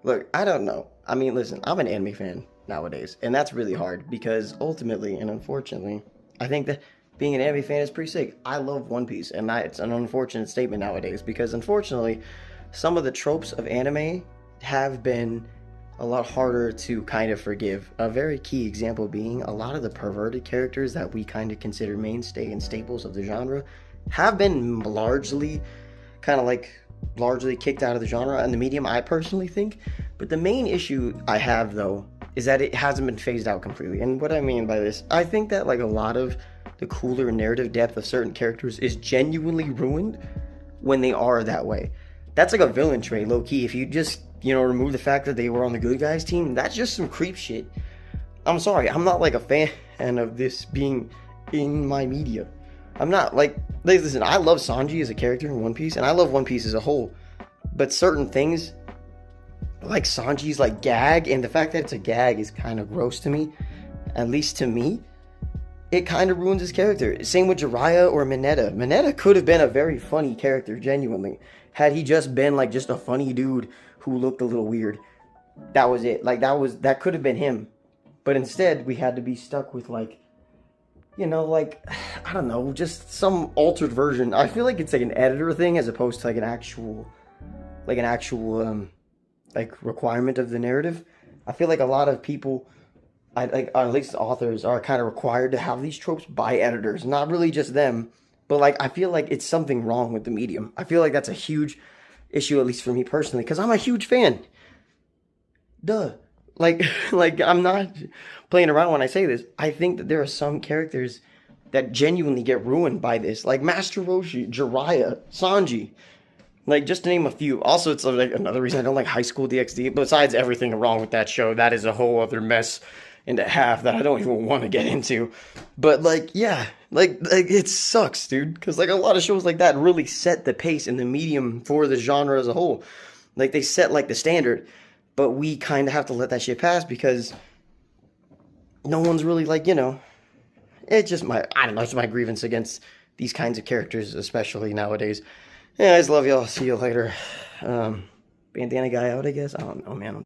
Look, I don't know. I mean, listen, I'm an anime fan nowadays, and that's really hard because ultimately and unfortunately, I think that being an anime fan is pretty sick. I love One Piece, and it's an unfortunate statement nowadays because unfortunately, some of the tropes of anime have been a lot harder to kind of forgive. A very key example being a lot of the perverted characters that we kind of consider mainstay and staples of the genre have been largely kind of like largely kicked out of the genre and the medium, I personally think. But the main issue I have though is that it hasn't been phased out completely. And what I mean by this, I think that like a lot of the cooler narrative depth of certain characters is genuinely ruined when they are that way. That's like a villain trait, low key. If you just, remove the fact that they were on the good guys team, that's just some creep shit. I'm sorry, I'm not like a fan of this being in my media. I'm not like listen, I love Sanji as a character in One Piece, and I love One Piece as a whole. But certain things, like Sanji's like gag, and the fact that it's a gag is kind of gross to me. At least to me, it kind of ruins his character. Same with Jiraiya or Mineta. Mineta could have been a very funny character, genuinely, had he just been like just a funny dude who looked a little weird. That was it. Like that could have been him. But instead, we had to be stuck with like, like, I don't know, just some altered version. I feel like it's like an editor thing as opposed to like an actual like requirement of the narrative. I feel like a lot of people, at least authors, are kind of required to have these tropes by editors. Not really just them, but like I feel like it's something wrong with the medium. I feel like that's a huge issue, at least for me personally, because I'm a huge fan. Duh. Like, like I'm not playing around when I say this. I think that there are some characters that genuinely get ruined by this, like Master Roshi, Jiraiya, Sanji, like just to name a few. Also, it's like another reason I don't like High School DxD. Besides everything wrong with that show, that is a whole other mess into half that I don't even want to get into. But like, yeah, like it sucks, dude, because like a lot of shows like that really set the pace in the medium for the genre as a whole. Like they set like the standard. But we kind of have to let that shit pass because no one's really like, it's just I don't know, it's my grievance against these kinds of characters, especially nowadays. Yeah, I just love y'all. See you later. Bandana guy out, I guess. I don't know, man.